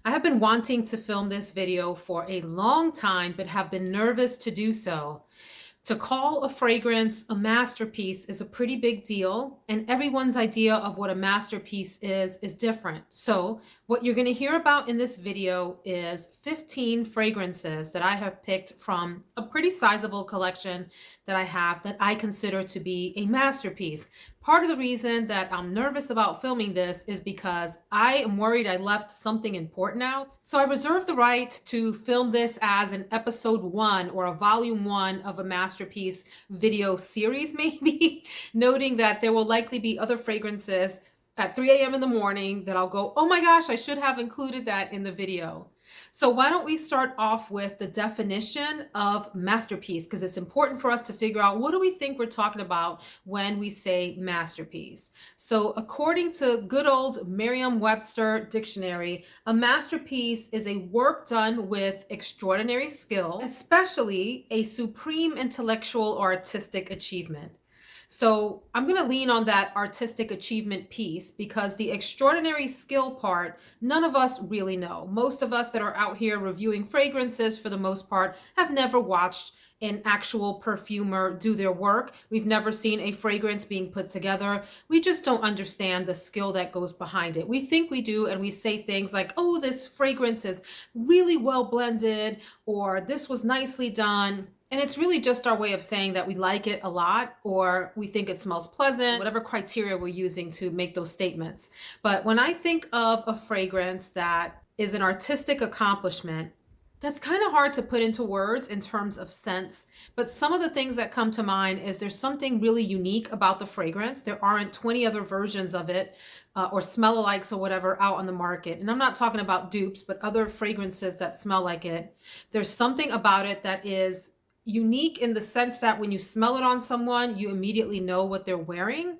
I have been wanting to film this video for a long time, but have been nervous to do so. To call a fragrance a masterpiece is a pretty big deal, and everyone's idea of what a masterpiece is different. So what you're going to hear about in this video is 15 fragrances that I have picked from a pretty sizable collection that I have that I consider to be a masterpiece. Part of the reason that I'm nervous about filming this is because I am worried I left something important out. So I reserve the right to film this as an episode 1 or a volume 1 of a masterpiece video series, maybe, noting that there will likely be other fragrances at 3 a.m. in the morning that I'll go, oh my gosh, I should have included that in the video. So why don't we start off with the definition of masterpiece, because it's important for us to figure out what do we think we're talking about when we say masterpiece. So according to good old Merriam-Webster dictionary, a masterpiece is a work done with extraordinary skill, especially a supreme intellectual or artistic achievement. So I'm going to lean on that artistic achievement piece because the extraordinary skill part, none of us really know. Most of us that are out here reviewing fragrances, for the most part, have never watched an actual perfumer do their work. We've never seen a fragrance being put together. We just don't understand the skill that goes behind it. We think we do, and we say things like, oh, this fragrance is really well blended, or this was nicely done. And it's really just our way of saying that we like it a lot, or we think it smells pleasant, whatever criteria we're using to make those statements. But when I think of a fragrance that is an artistic accomplishment, that's kind of hard to put into words in terms of scents. But some of the things that come to mind is there's something really unique about the fragrance. There aren't 20 other versions of it or smell-alikes or whatever out on the market. And I'm not talking about dupes, but other fragrances that smell like it. There's something about it that is unique in the sense that when you smell it on someone, you immediately know what they're wearing.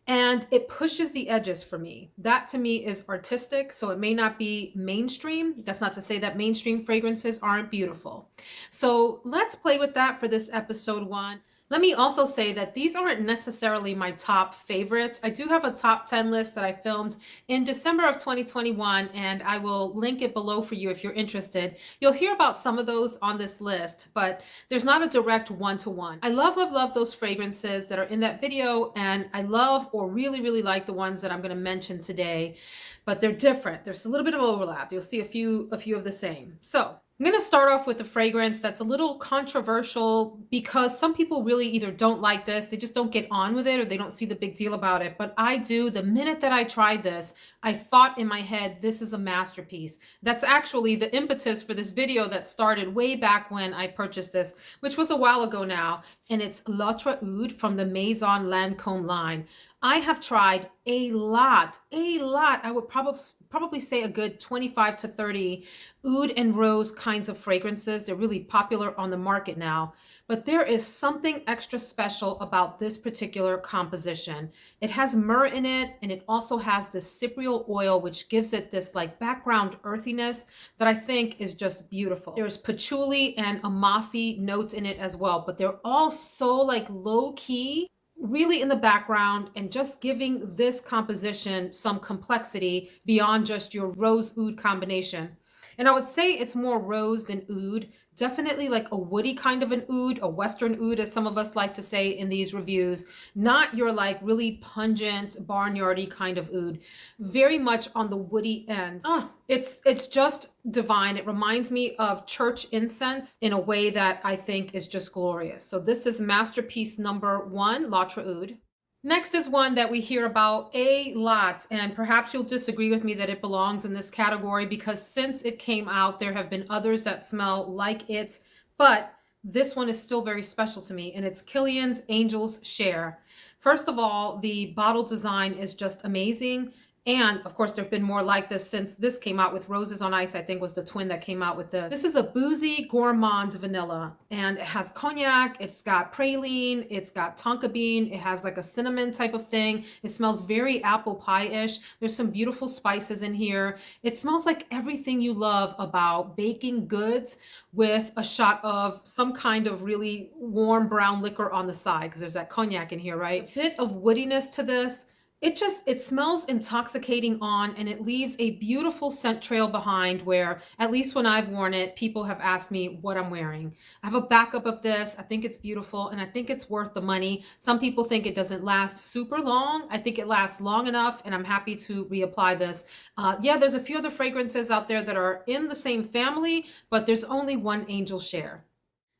And it pushes the edges for me. That to me is artistic, so it may not be mainstream. That's not to say that mainstream fragrances aren't beautiful. So let's play with that for this episode 1. Let me also say that these aren't necessarily my top favorites. I do have a top 10 list that I filmed in December of 2021, and I will link it below for you if you're interested. You'll hear about some of those on this list, but there's not a direct one-to-one. I love, love, love those fragrances that are in that video, and I love or really, really like the ones that I'm going to mention today, but they're different. There's a little bit of overlap. You'll see a few of the same. So I'm going to start off with a fragrance that's a little controversial because some people really either don't like this, they just don't get on with it, or they don't see the big deal about it. But I do. The minute that I tried this, I thought in my head, this is a masterpiece. That's actually the impetus for this video that started way back when I purchased this, which was a while ago now. And it's L'Autre Oud from the Maison Lancome line. I have tried a lot. I would probably say a good 25 to 30 oud and rose kinds of fragrances. They're really popular on the market now. But there is something extra special about this particular composition. It has myrrh in it, and it also has this cypriol oil, which gives it this like background earthiness that I think is just beautiful. There's patchouli and a mossy notes in it as well, but they're all so like low key, really in the background, and just giving this composition some complexity beyond just your rose oud combination. And I would say it's more rose than oud, definitely like a woody kind of an oud, a Western oud, as some of us like to say in these reviews, not your like really pungent barnyardy kind of oud, very much on the woody end. It's just divine. It reminds me of church incense in a way that I think is just glorious. So this is masterpiece number 1, L'Autre Oud. Next is one that we hear about a lot, and perhaps you'll disagree with me that it belongs in this category because since it came out, there have been others that smell like it, but this one is still very special to me, and it's Kilian's Angel's Share. First of all, the bottle design is just amazing. And of course, there have been more like this since this came out with Roses on Ice, I think was the twin that came out with this. This is a boozy gourmand vanilla, and it has cognac, it's got praline, it's got tonka bean, it has like a cinnamon type of thing. It smells very apple pie-ish. There's some beautiful spices in here. It smells like everything you love about baking goods with a shot of some kind of really warm brown liquor on the side, because there's that cognac in here, right? A bit of woodiness to this. It smells intoxicating on, and it leaves a beautiful scent trail behind where, at least when I've worn it, people have asked me what I'm wearing. I have a backup of this. I think it's beautiful and I think it's worth the money. Some people think it doesn't last super long. I think it lasts long enough, and I'm happy to reapply this. Yeah, there's a few other fragrances out there that are in the same family, but there's only one Angel Share.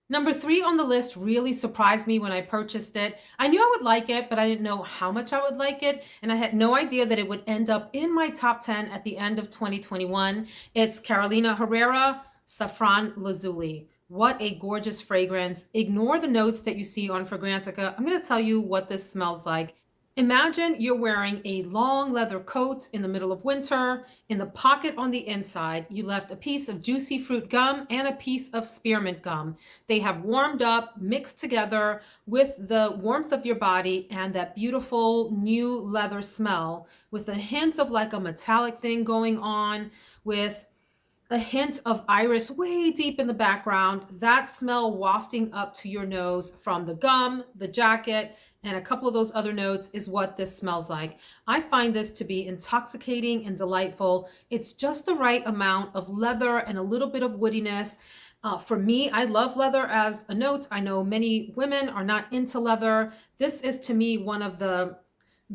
Number three on the list really surprised me when I purchased it. I knew I would like it, but I didn't know how much I would like it. And I had no idea that it would end up in my top 10 at the end of 2021. It's Carolina Herrera Saffron Lazuli. What a gorgeous fragrance. Ignore the notes that you see on Fragrantica. I'm going to tell you what this smells like. Imagine you're wearing a long leather coat in the middle of winter. In the pocket on the inside, you left a piece of juicy fruit gum and a piece of spearmint gum. They have warmed up, mixed together with the warmth of your body and that beautiful new leather smell, with a hint of like a metallic thing going on, with a hint of iris way deep in the background. That smell wafting up to your nose from the gum, the jacket, and a couple of those other notes is what this smells like. I find this to be intoxicating and delightful. It's just the right amount of leather and a little bit of woodiness. For me, I love leather as a note. I know many women are not into leather. This is to me one of the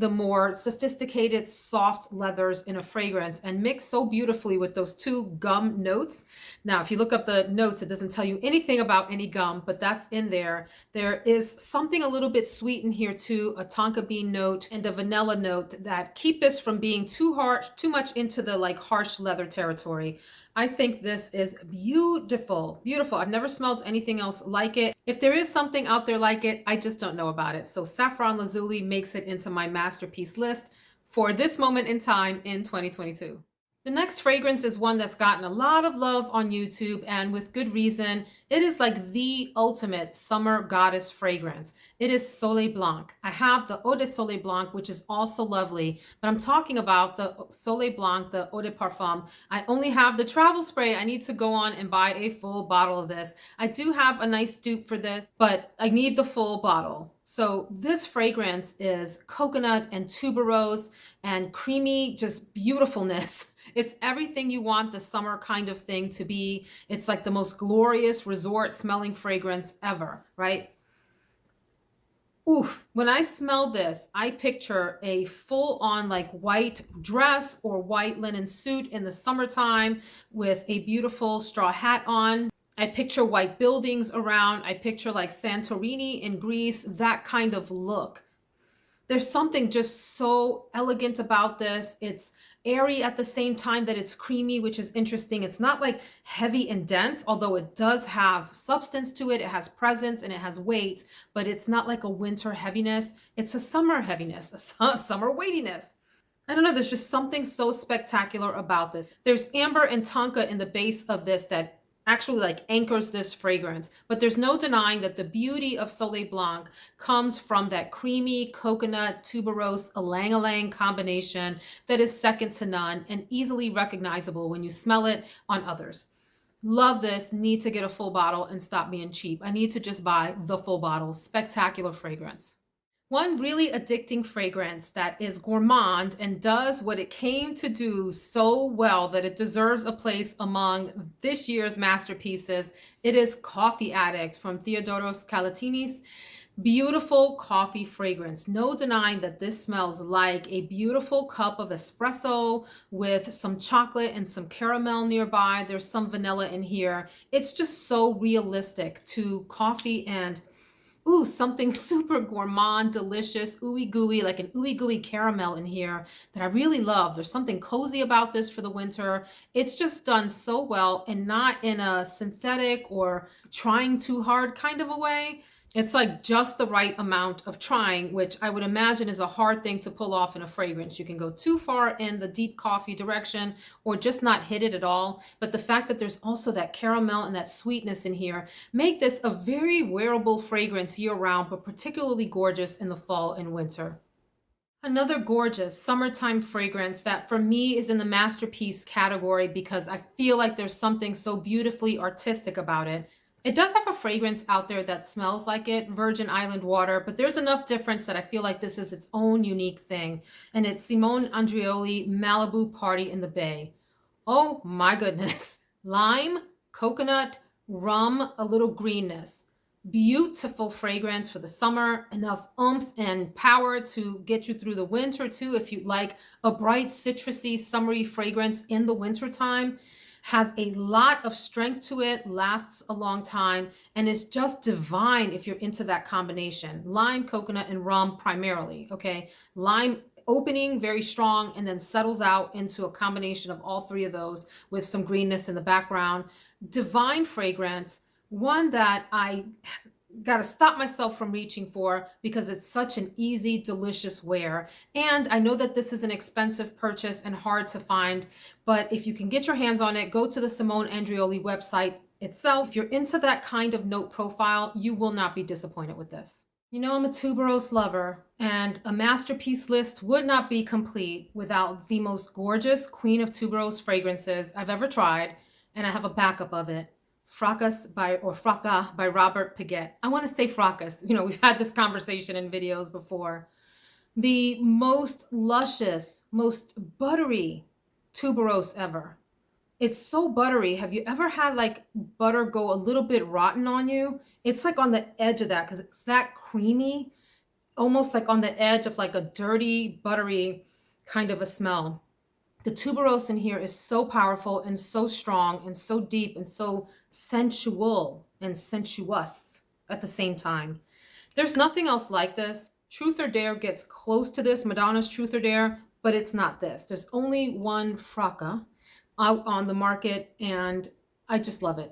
more sophisticated soft leathers in a fragrance, and mixed so beautifully with those two gum notes. Now, if you look up the notes, it doesn't tell you anything about any gum, but that's in there. There is something a little bit sweet in here too, a tonka bean note and a vanilla note that keep this from being too harsh, too much into the like harsh leather territory. I think this is beautiful, beautiful. I've never smelled anything else like it. If there is something out there like it, I just don't know about it. So Saffron Lazuli makes it into my masterpiece list for this moment in time in 2022. The next fragrance is one that's gotten a lot of love on YouTube, and with good reason. It is like the ultimate summer goddess fragrance. It is Soleil Blanc. I have the Eau de Soleil Blanc, which is also lovely, but I'm talking about the Soleil Blanc, the Eau de Parfum. I only have the travel spray. I need to go on and buy a full bottle of this. I do have a nice dupe for this, but I need the full bottle. So this fragrance is coconut and tuberose and creamy, just beautifulness. It's everything you want the summer kind of thing to be. It's like the most glorious resort smelling fragrance ever, right? Oof, when I smell this, I picture a full on like white dress or white linen suit in the summertime with a beautiful straw hat on. I picture white buildings around. I picture like Santorini in Greece, that kind of look. There's something just so elegant about this. It's airy at the same time that it's creamy, which is interesting. It's not like heavy and dense, although it does have substance to it. It has presence and it has weight, but it's not like a winter heaviness. It's a summer heaviness, a summer weightiness. I don't know, there's just something so spectacular about this. There's amber and tonka in the base of this that actually like anchors this fragrance, but there's no denying that the beauty of Soleil Blanc comes from that creamy coconut tuberose ylang ylang combination that is second to none and easily recognizable when you smell it on others. Love this. Need to get a full bottle and stop being cheap. I need to just buy the full bottle. Spectacular fragrance. One really addicting fragrance that is gourmand and does what it came to do so well that it deserves a place among this year's masterpieces. It is Coffee Addict from Theodoros Kalotinis. Beautiful coffee fragrance. No denying that this smells like a beautiful cup of espresso with some chocolate and some caramel nearby. There's some vanilla in here. It's just so realistic to coffee and ooh, something super gourmand, delicious, ooey gooey, like an ooey gooey caramel in here that I really love. There's something cozy about this for the winter. It's just done so well and not in a synthetic or trying too hard kind of a way. It's like just the right amount of trying, which I would imagine is a hard thing to pull off in a fragrance. You can go too far in the deep coffee direction or just not hit it at all. But the fact that there's also that caramel and that sweetness in here make this a very wearable fragrance year round, but particularly gorgeous in the fall and winter. Another gorgeous summertime fragrance that for me is in the masterpiece category because I feel like there's something so beautifully artistic about it. It does have a fragrance out there that smells like it, Virgin Island water, but there's enough difference that I feel like this is its own unique thing. And it's Simone Andreoli Malibu Party in the Bay. Oh my goodness. Lime, coconut, rum, a little greenness. Beautiful fragrance for the summer, enough oomph and power to get you through the winter too. If you like a bright, citrusy, summery fragrance in the wintertime, has a lot of strength to it, lasts a long time, and is just divine if you're into that combination. Lime, coconut, and rum primarily, okay? Lime opening very strong and then settles out into a combination of all three of those with some greenness in the background. Divine fragrance, one that I got to stop myself from reaching for because it's such an easy, delicious wear. And I know that this is an expensive purchase and hard to find, but if you can get your hands on it, go to the Simone Andreoli website itself. If you're into that kind of note profile, you will not be disappointed with this. You know, I'm a tuberose lover, and a masterpiece list would not be complete without the most gorgeous queen of tuberose fragrances I've ever tried, and I have a backup of it. Fracas or Fracas by Robert Piguet. I want to say Fracas. You know, we've had this conversation in videos before. The most luscious, most buttery tuberose ever. It's so buttery. Have you ever had like butter go a little bit rotten on you? It's like on the edge of that because it's that creamy, almost like on the edge of like a dirty, buttery kind of a smell. The tuberose in here is so powerful and so strong and so deep and so sensual and sensuous at the same time. There's nothing else like this. Truth or Dare gets close to this, Madonna's Truth or Dare, but it's not this. There's only one Fracas out on the market, and I just love it.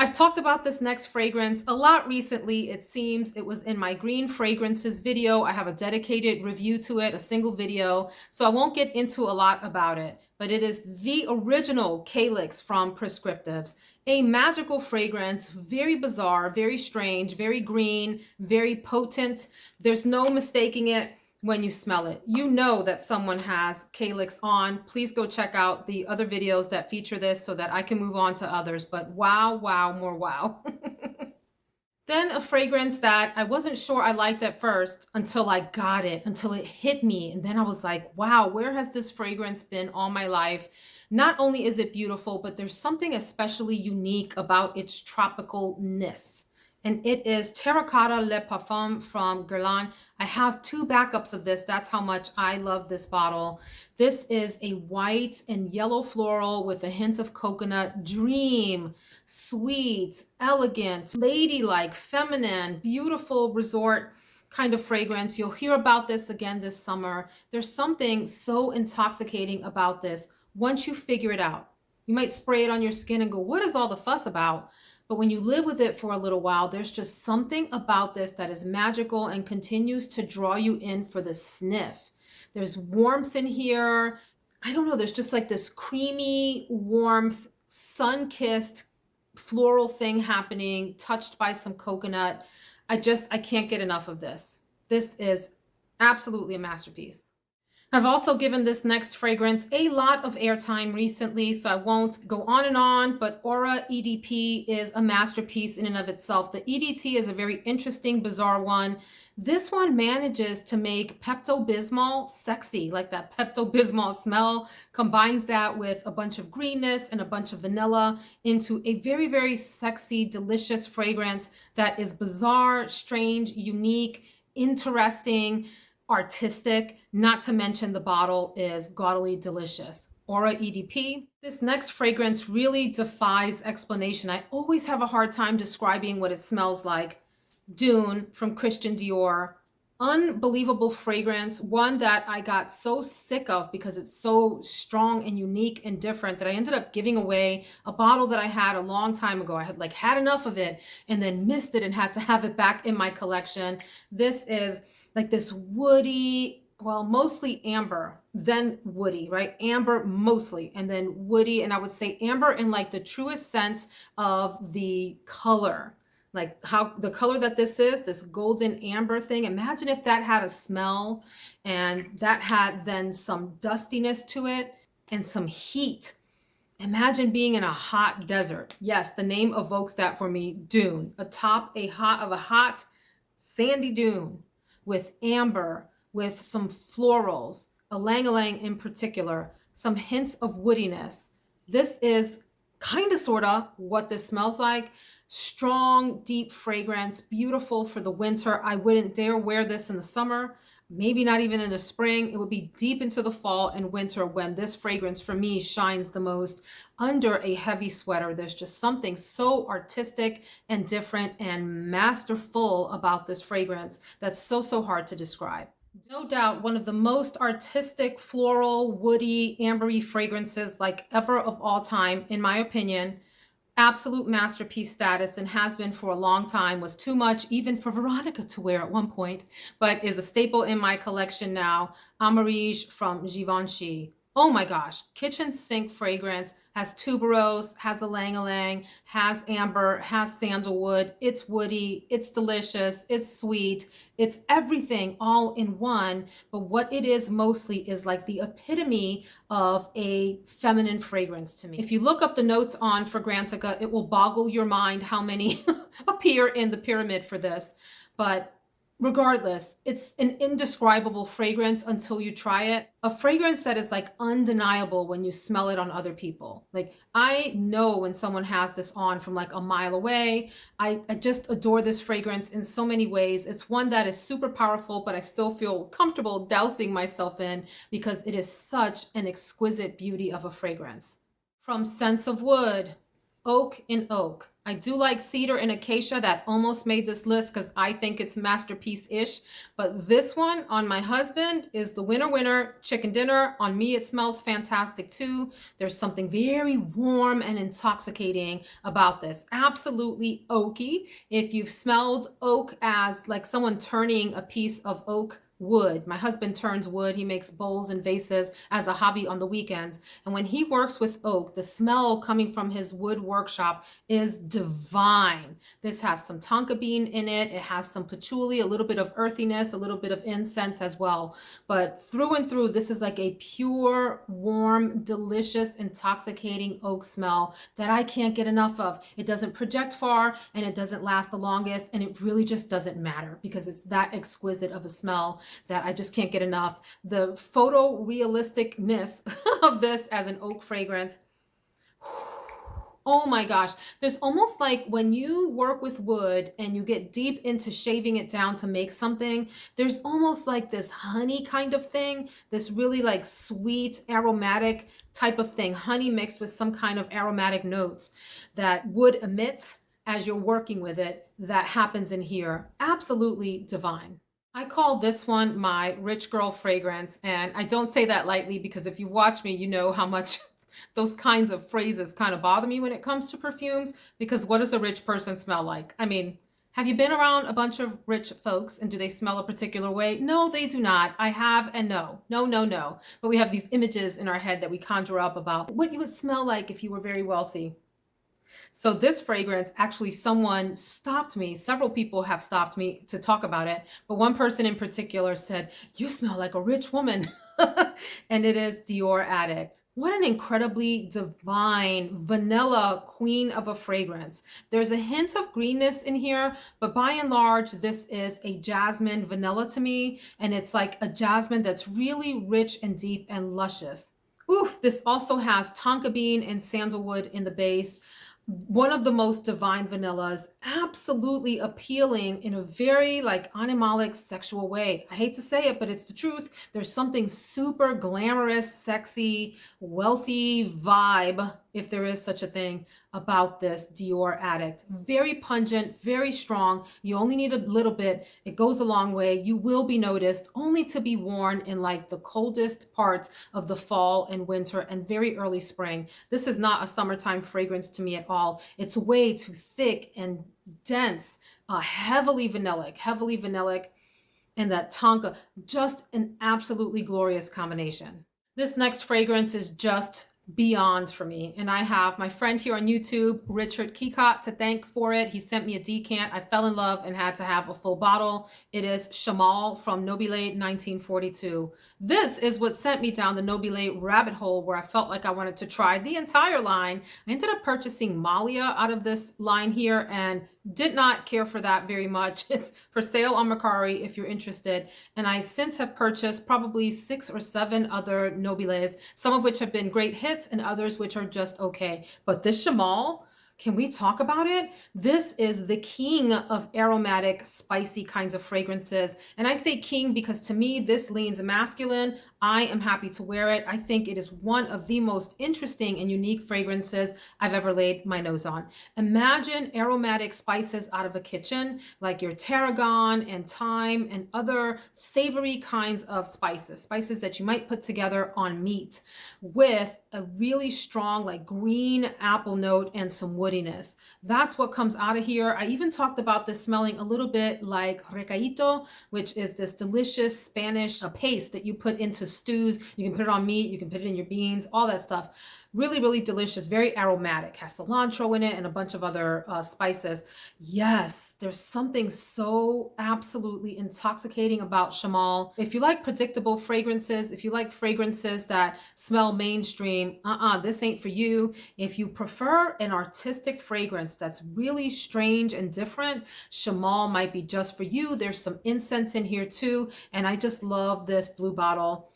I've talked about this next fragrance a lot recently. It seems it was in my green fragrances video. I have a dedicated review to it, a single video, so I won't get into a lot about it, but it is the original Calyx from Prescriptives, a magical fragrance, very bizarre, very strange, very green, very potent. There's no mistaking it. When you smell it, you know that someone has Calyx on. Please go check out the other videos that feature this so that I can move on to others. But wow, wow, more wow. Then a fragrance that I wasn't sure I liked at first until I got it, until it hit me. And then I was like, wow, where has this fragrance been all my life? Not only is it beautiful, but there's something especially unique about its tropicalness. And it is Terracotta Le Parfum from Guerlain. I have two backups of this. That's how much I love this bottle. This is a white and yellow floral with a hint of coconut. Dream, sweet, elegant, ladylike, feminine, beautiful resort kind of fragrance. You'll hear about this again this summer. There's something so intoxicating about this once you figure it out. You might spray it on your skin and go, what is all the fuss about? But when you live with it for a little while, there's just something about this that is magical and continues to draw you in for the sniff. There's warmth in here. I don't know, there's just like this creamy warmth, sun-kissed floral thing happening, touched by some coconut. I can't get enough of this. This is absolutely a masterpiece. I've also given this next fragrance a lot of airtime recently, so I won't go on and on, but Aura EDP is a masterpiece in and of itself. The EDT is a very interesting, bizarre one. This one manages to make Pepto-Bismol sexy, like that Pepto-Bismol smell, combines that with a bunch of greenness and a bunch of vanilla into a very, very sexy, delicious fragrance that is bizarre, strange, unique, interesting, artistic, not to mention the bottle is gaudily delicious. Aura EDP. This next fragrance really defies explanation. I always have a hard time describing what it smells like. Dune from Christian Dior. Unbelievable fragrance, one that I got so sick of because it's so strong and unique and different that I ended up giving away a bottle that I had a long time ago. I had had enough of it and then missed it and had to have it back in my collection. This is like this woody, well, mostly amber, then woody, right? Amber mostly, and then woody. And I would say amber in like the truest sense of the color. Like how the color that this is, this golden amber thing. Imagine if that had a smell and that had then some dustiness to it and some heat. Imagine being in a hot desert. Yes, the name evokes that for me. Dune, atop a hot sandy dune with amber, with some florals, ylang-ylang in particular, some hints of woodiness. This is kind of sort of what this smells like. Strong, deep fragrance, beautiful for the winter. I wouldn't dare wear this in the summer, maybe not even in the spring. It would be deep into the fall and winter when this fragrance for me shines the most under a heavy sweater. There's just something so artistic and different and masterful about this fragrance that's so hard to describe. No doubt one of the most artistic, floral, woody, ambery fragrances like ever of all time, in my opinion. Absolute masterpiece status and has been for a long time, was too much even for Veronica to wear at one point, but is a staple in my collection now. Amarige from Givenchy. Oh my gosh, kitchen sink fragrance, has tuberose, has ylang-ylang, has amber, has sandalwood. It's woody, it's delicious, it's sweet, it's everything all in one. But what it is mostly is like the epitome of a feminine fragrance to me. If you look up the notes on Fragrantica, it will boggle your mind how many appear in the pyramid for this. But regardless, it's an indescribable fragrance until you try it. A fragrance that is like undeniable when you smell it on other people. Like I know when someone has this on from like a mile away. I just adore this fragrance in so many ways. It's one that is super powerful, but I still feel comfortable dousing myself in because it is such an exquisite beauty of a fragrance. From scents of wood, oak and oak. I do like cedar and acacia. That almost made this list because I think it's masterpiece-ish. But this one on my husband is the winner, chicken dinner. On me, it smells fantastic too. There's something very warm and intoxicating about this. Absolutely oaky. If you've smelled oak as like someone turning a piece of oak wood. My husband turns wood. He makes bowls and vases as a hobby on the weekends. And when he works with oak, the smell coming from his wood workshop is divine. This has some tonka bean in it. It has some patchouli, a little bit of earthiness, a little bit of incense as well. But through and through, this is like a pure, warm, delicious, intoxicating oak smell that I can't get enough of. It doesn't project far and it doesn't last the longest. And it really just doesn't matter because it's that exquisite of a smell that I just can't get enough. The photorealisticness of this as an oak fragrance. Oh my gosh. There's almost like when you work with wood and you get deep into shaving it down to make something, there's almost like this honey kind of thing, this really like sweet aromatic type of thing, honey mixed with some kind of aromatic notes that wood emits as you're working with it. That happens in here. Absolutely divine. I call this one my rich girl fragrance, and I don't say that lightly because if you watch me, you know how much those kinds of phrases kind of bother me when it comes to perfumes, because what does a rich person smell like? I mean, have you been around a bunch of rich folks and do they smell a particular way? No, they do not. I have, and no. But we have these images in our head that we conjure up about what you would smell like if you were very wealthy. So this fragrance, actually someone stopped me. Several people have stopped me to talk about it. But one person in particular said, "You smell like a rich woman." And it is Dior Addict. What an incredibly divine vanilla queen of a fragrance. There's a hint of greenness in here, but by and large, this is a jasmine vanilla to me. And it's like a jasmine that's really rich and deep and luscious. Oof, this also has tonka bean and sandalwood in the base. One of the most divine vanillas, absolutely appealing in a very like animalic sexual way. I hate to say it, but it's the truth. There's something super glamorous, sexy, wealthy vibe, if there is such a thing, about this Dior Addict. Very pungent, very strong. You only need a little bit. It goes a long way. You will be noticed, only to be worn in like the coldest parts of the fall and winter and very early spring. This is not a summertime fragrance to me at all. It's way too thick and dense, heavily vanillic, and that tonka, just an absolutely glorious combination. This next fragrance is just beyond for me. And I have my friend here on YouTube, Richard Kikot, to thank for it. He sent me a decant. I fell in love and had to have a full bottle. It is Shamal from Nobile 1942. This is what sent me down the Nobile rabbit hole, where I felt like I wanted to try the entire line. I ended up purchasing Malia out of this line here and did not care for that very much. It's for sale on Mercari if you're interested. And I since have purchased probably 6 or 7 other Nobiles, some of which have been great hits and others which are just okay. But this Shamal, can we talk about it? This is the king of aromatic, spicy kinds of fragrances. And I say king because to me, this leans masculine. I am happy to wear it. I think it is one of the most interesting and unique fragrances I've ever laid my nose on. Imagine aromatic spices out of a kitchen, like your tarragon and thyme and other savory kinds of spices, spices that you might put together on meat with a really strong, like green apple note and some woodiness. That's what comes out of here. I even talked about this smelling a little bit like recaito, which is this delicious Spanish paste that you put into stews. You can put it on meat, you can put it in your beans, all that stuff. Really, really delicious, very aromatic, has cilantro in it and a bunch of other spices. Yes, there's something so absolutely intoxicating about Shamal. If you like predictable fragrances, if you like fragrances that smell mainstream, this ain't for you. If you prefer an artistic fragrance that's really strange and different, Shamal might be just for you. There's some incense in here too, and I just love this blue bottle.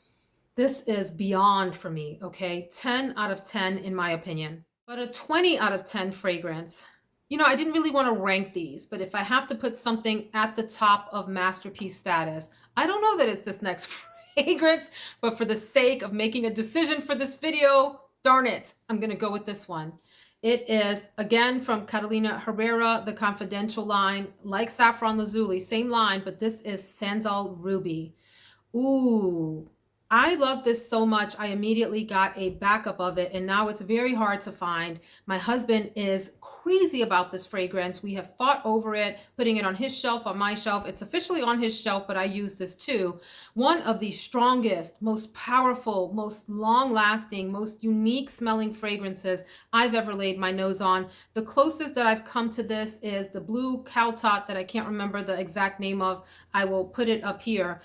This is beyond for me, okay? 10 out of 10 in my opinion. But a 20 out of 10 fragrance. You know, I didn't really want to rank these, but if I have to put something at the top of masterpiece status, I don't know that it's this next fragrance, but for the sake of making a decision for this video, darn it, I'm going to go with this one. It is, again, from Carolina Herrera, the Confidential line, like Saffron Lazuli, same line, but this is Sandal Ruby. Ooh, I love this so much. I immediately got a backup of it, and now it's very hard to find. My husband is crazy about this fragrance. We have fought over it, putting it on his shelf, on my shelf. It's officially on his shelf, but I use this too. One of the strongest, most powerful, most long-lasting, most unique smelling fragrances I've ever laid my nose on. The closest that I've come to this is the blue Caltot that I can't remember the exact name of. I will put it up here.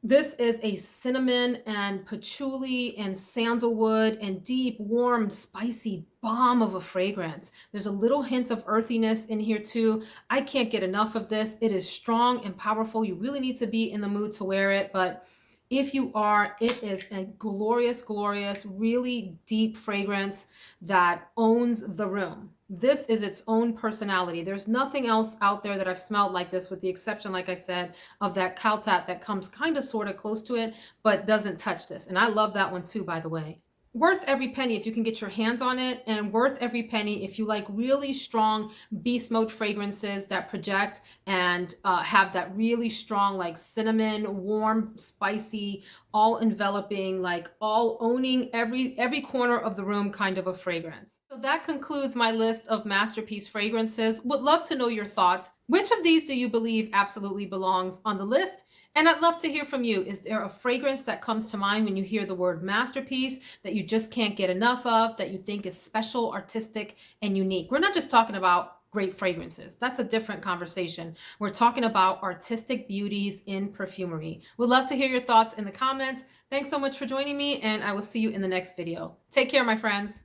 This is a cinnamon and patchouli and sandalwood and deep, warm, spicy bomb of a fragrance. There's a little hint of earthiness in here too. I can't get enough of this. It is strong and powerful. You really need to be in the mood to wear it, but if you are, it is a glorious, glorious, really deep fragrance that owns the room. This is its own personality. There's nothing else out there that I've smelled like this, with the exception, like I said, of that Caltat that comes kind of sort of close to it, but doesn't touch this. And I love that one too, by the way. Worth every penny if you can get your hands on it, and worth every penny if you like really strong beast mode fragrances that project and have that really strong, like cinnamon, warm, spicy, all enveloping, like all owning every corner of the room kind of a fragrance. So that concludes my list of masterpiece fragrances. Would love to know your thoughts. Which of these do you believe absolutely belongs on the list? And I'd love to hear from you. Is there a fragrance that comes to mind when you hear the word masterpiece that you just can't get enough of, that you think is special, artistic, and unique? We're not just talking about great fragrances. That's a different conversation. We're talking about artistic beauties in perfumery. Would love to hear your thoughts in the comments. Thanks so much for joining me, and I will see you in the next video. Take care, my friends.